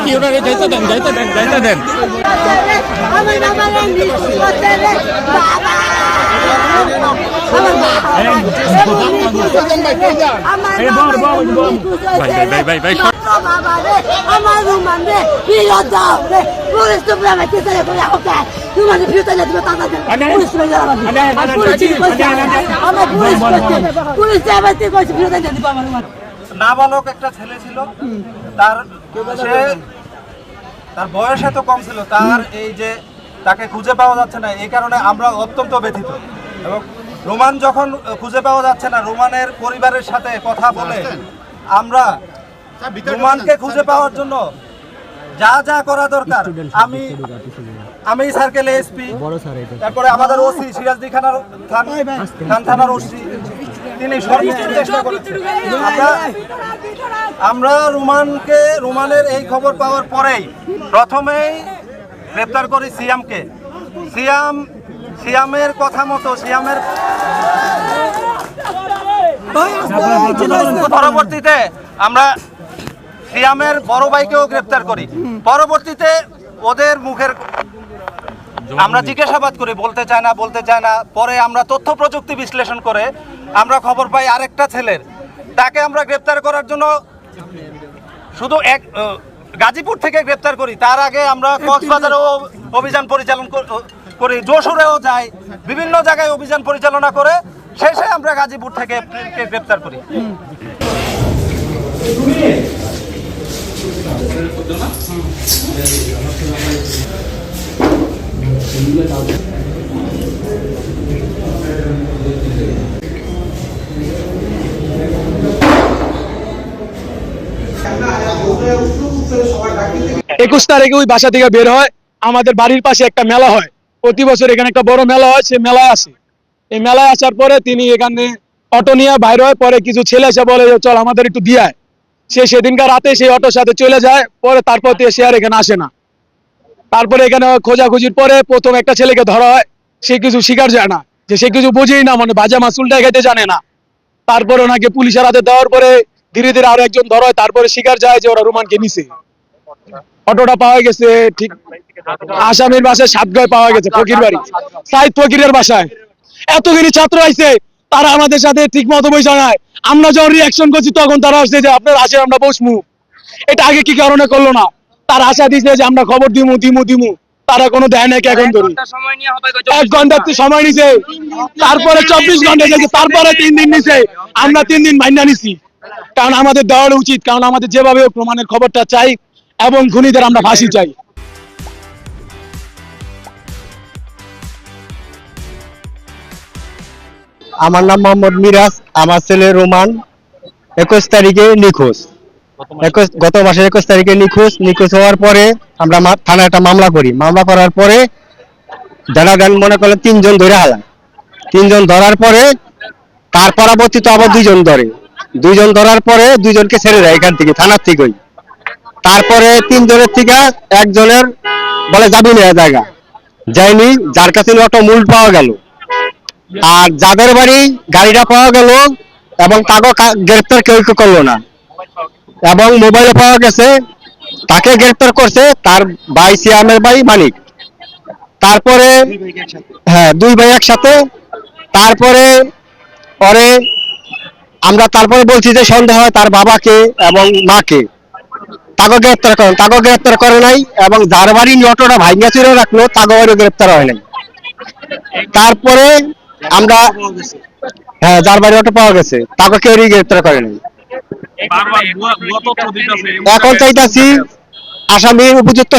কি ওনারে যাইতে দেন ভাই আমার রুমান রে ফিরত দাও রে পুলিশ তোমরা আমাকে তেলে করে ওকে তুমি ফিরত দাও তুমি টাকা দাও পুলিশ মেরে যাও আমার পুলিশ আমাকে কইছে ফিরত দাও দিবা আমার নাবালক একটা ছেলে ছিল, তার বয়স এত কম ছিল, তার এই যে তাকে খুঁজে পাওয়া যাচ্ছে না, এই কারণে আমরা অত্যন্ত ব্যথিত। এবং রোমান যখন খুঁজে পাওয়া যাচ্ছে না, রোমানের পরিবারের সাথে কথা বলে আমরা রোমানকে খুঁজে পাওয়ার জন্য যা যা করা দরকার আমি সার্কেল এসপি, তারপরে আমাদের ওসি সিরাজদি থানার ওসি, তিনি সর্বোচ্চ চেষ্টা করেছেন। আমরা রোমানের এই খবর পাওয়ার পরেই প্রথমেই গ্রেপ্তার করি সিয়ামকে। সিয়ামের কথা মতো পরবর্তীতে আমরা সিয়ামের বড় ভাইকেও গ্রেপ্তার করি। পরবর্তীতে ওদের মুখের আমরা জিজ্ঞাসাবাদ করি, বলতে চায় না। পরে আমরা তথ্য প্রযুক্তি বিশ্লেষণ করে আমরা খবর পাই আরেকটা ছেলের, তাকে আমরা গ্রেপ্তার করার জন্য শুধু গাজীপুর থেকে গ্রেপ্তার করি। তার আগে আমরা কক্সবাজারেও অভিযান পরিচালনা করি, যশোরেও যাই, বিভিন্ন জায়গায় অভিযান পরিচালনা করে শেষে আমরা গাজীপুর থেকে গ্রেপ্তার করি। একুশ তারিখে ওই বাসা থেকে বের হয়, আমাদের বাড়ির পাশে একটা মেলা হয়, প্রতি বছর এখানে একটা বড় মেলা হয়, সে মেলায় আসে। এই মেলায় আসার পরে তিনি এখানে অটো নিয়ে বাইর হয়, পরে কিছু ছেলে এসে বলে চল আমাদের একটু দিয়ায়। সে সেদিনকার রাতে সেই অটোর সাথে চলে যায়, পরে তারপর সে আর এখানে আসে না। তারপরে এখানে খোঁজাখুঁজির পরে প্রথম একটা ছেলেকে ধরা হয়, সে কিছু স্বীকার যায় না, যে সে কিছু বুঝেই না, মানে বাজা মাসুলটা খেতে জানে না। তারপরে ওনাকে পুলিশের হাতে দেওয়ার পরে ধীরে ধীরে আরো একজন ধরা হয়, তারপরে স্বীকার যায় যে ওরা রোমানকে নিছে। অটোটা পাওয়া গেছে ঠিক আসামির বাসায় সাতগাঁয় পাওয়া গেছে, ফকির বাড়ি সাইদ ফকিরের বাসায়। এতগুলি ছাত্র আইছে, তারা আমাদের সাথে ঠিক মতো বসে নাই। আমরা যখন রিয়াকশন করছি তখন তারা আসছে যে আপনার আসে আমরা বসবো। এটা আগে কি কারণে করলো না? তার আশা দিচ্ছে যে আমরা খবর দিমু, তারা কোনো দেয় নাকি। এখন ধরি 1 ঘন্টা সময় নিছে, তারপরে 24 ঘন্টা গেছে, তারপরে 3 দিন নিছে। আমরা 3 দিন মাইনা নিছি, কারণ আমাদের দেওয়া উচিত, কারণ আমাদের যেভাবে প্রমাণের খবরটা চাই এবং খুনিদের আমরা ফাঁসি চাই। আমার নাম মোহাম্মদ মিরাজ, আমার ছেলে রোমান 21 তারিখে নিখোঁজ। গত মাসের 21 তারিখে নিখোঁজ হওয়ার পরে আমরা থানায় একটা মামলা করি। মামলা করার পরে দাঁড়াগান মনে করলে 3 জন ধরে হালা। 3 জন ধরার পরে তার পরবর্তীতে আবার 2 জন ধরে। 2 জন ধরার পরে 2 জনকে ছেড়ে দেয় এখান থেকে, থানার থেকেই। তারপরে 3 জনের থেকে একজনের বলে যাবি না জায়গা যায়নি, যার কাছে একটা মূল পাওয়া গেল। আর যাদের বাড়ি গাড়িটা পাওয়া গেল এবং তাকে গ্রেপ্তার কেউ করলো না, এবং মোবাইলে পাওয়া গেছে, তাকে গ্রেপ্তার করছে তার ভাই সিয়ামের ভাই মানিক। তারপরে 2 ভাই একসাথে। তারপরে আমরা বলছি যে সন্দেহ হয় তার বাবাকে এবং মাকে, তাকে গ্রেপ্তার করে নাই। এবং যার বাড়ি অটোটা ভাঙ্গা চুরে রাখলো তাকে বাড়ি গ্রেপ্তার হয় নাই। তারপরে আমরা যার বাড়ি অটো পাওয়া গেছে তাকে কেউ গ্রেপ্তার করে নাই। এখন চাইতাছি আসামির উপযুক্ত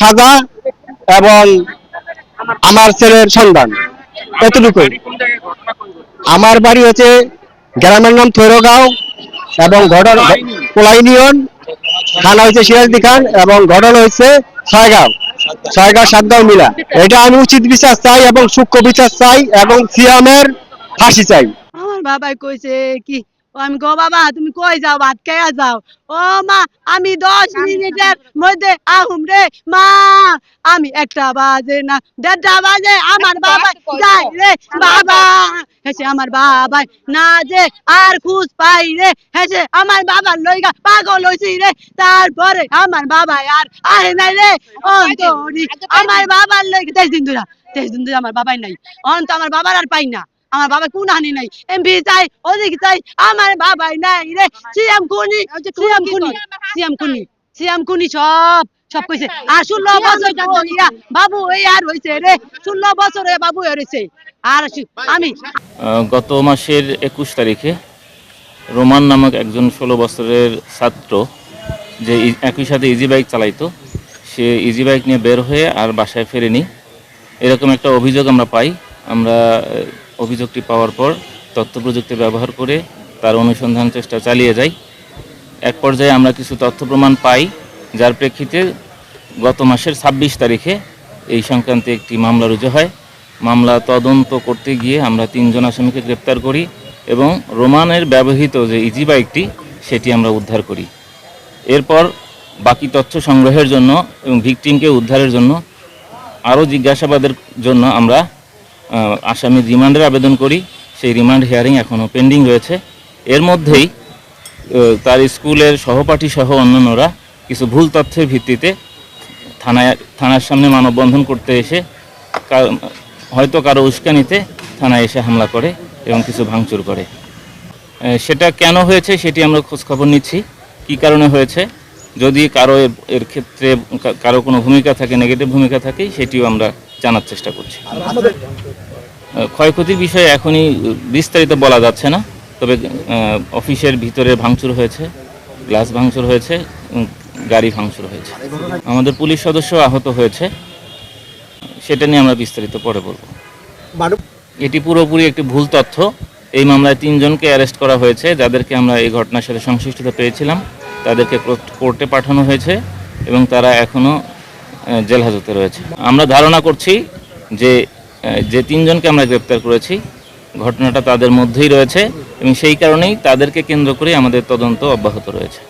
সাজা এবং আমার ছেলের সন্ধান, এতটুকুই। আমার বাড়ি হচ্ছে গ্রামের নাম থৈরগাঁও এবং কোলা ইউনিয়ন, থানা হচ্ছে সিরাজদি খান এবং ঘটনা হচ্ছে ছয়গাঁও 7 মিলা। এটা আমি উচিত বিচার চাই এবং সূক্ষ্ম বিচার চাই এবং সিয়ামের ফাঁসি চাই। আমার বাবাই কইছে কি ও আমি গো বাবা তুমি কই যাও ভাত খাইয়া যাও ও মা আমি 10 মিনিটের মধ্যে আহুম রে মা আমি 1টা বাজে না 1:30 বাজে আমার বাবা যাই রে বাবা হেসে আমার বাবা না যে আর খুঁজ পাই রে হেসে আমার বাবার লইগা পাগল হইছি রে তারপরে আমার বাবা আর আহে নাই রে অন্তরি আমার বাবার লইগা 23 দিন ধরে আমার বাবাই নাই অন্ত আমার বাবার আর পাই না আমার বাবা কোন হানি নাই এমপি চাই ওদিকে চাই আমার বাবাই নাই রে সিএম কুনি সব কইছে আর 16 বছর কইরা বাবু এই আর হইছে রে 16 বছরে বাবু হইছে আর আমি গত মাসের 21 তারিখে রোমান নামক একজন 16 বছরের ছাত্র যে একই সাথে ইজি বাইক চালাইতো, সে ইজি বাইক নিয়ে বের হয়ে আর বাসায় ফেরেনি, এরকম একটা অভিযোগ আমরা পাই। আমরা অভিযোগটি পাওয়ার পর তথ্য প্রযুক্তি ব্যবহার করে তার অনুসন্ধান চেষ্টা চালিয়ে যাই। এক পর্যায়ে আমরা কিছু তথ্য প্রমাণ পাই, যার প্রেক্ষিতে গত মাসের 26 তারিখে এই সংক্রান্তে একটি মামলা রুজু হয়। মামলা তদন্ত করতে গিয়ে আমরা 3 জন আসামিকে গ্রেপ্তার করি এবং রোমানের ব্যবহৃত যে ইজি বাইকটি সেটি আমরা উদ্ধার করি। এরপর বাকি তথ্য সংগ্রহের জন্য এবং ভিকটিমকে উদ্ধারের জন্য আরও জিজ্ঞাসাবাদের জন্য আমরা আসামির রিমান্ডের আবেদন করি। সেই রিমান্ড হিয়ারিং এখনও পেন্ডিং রয়েছে। এর মধ্যেই তার স্কুলের সহপাঠী সহ অন্যান্যরা কিছু ভুল তথ্যের ভিত্তিতে থানার সামনে মানববন্ধন করতে এসে হয়তো কারো উস্কানিতে থানায় এসে হামলা করে এবং কিছু ভাঙচুর করে। সেটা কেন হয়েছে সেটি আমরা খোঁজখবর নিচ্ছি, কী কারণে হয়েছে। যদি কারো এর ক্ষেত্রে কারো কোনো ভূমিকা থাকে, নেগেটিভ ভূমিকা থাকে, সেটিও আমরা জানার চেষ্টা করছি। ক্ষয়ক্ষতির বিষয়ে এখনই বিস্তারিত বলা যাচ্ছে না, তবে অফিসের ভিতরে ভাঙচুর হয়েছে, গ্লাস ভাঙচুর হয়েছে, গাড়ি ভাঙচুর হয়েছে। আমাদের পুলিশ সদস্য আহত হয়েছে, সেটা নিয়ে আমরা বিস্তারিত পরে বলবো। এটি পুরোপুরি একটি ভুল তথ্য। এই মামলায় 3 জনকে অ্যারেস্ট করা হয়েছে, যাদেরকে আমরা এই ঘটনার সাথে সংশ্লিষ্টতা পেয়েছিলাম। তাদেরকে কোর্টে পাঠানো হয়েছে এবং তারা এখনও জেল হাজতে রয়েছে। আমরা ধারণা করছি যে 3 জনকে আমরা গ্রেপ্তার করেছি, ঘটনাটা তাদের মধ্যেই রয়েছে এবং সেই কারণেই তাদেরকে কেন্দ্র করে আমাদের তদন্ত অব্যাহত রয়েছে।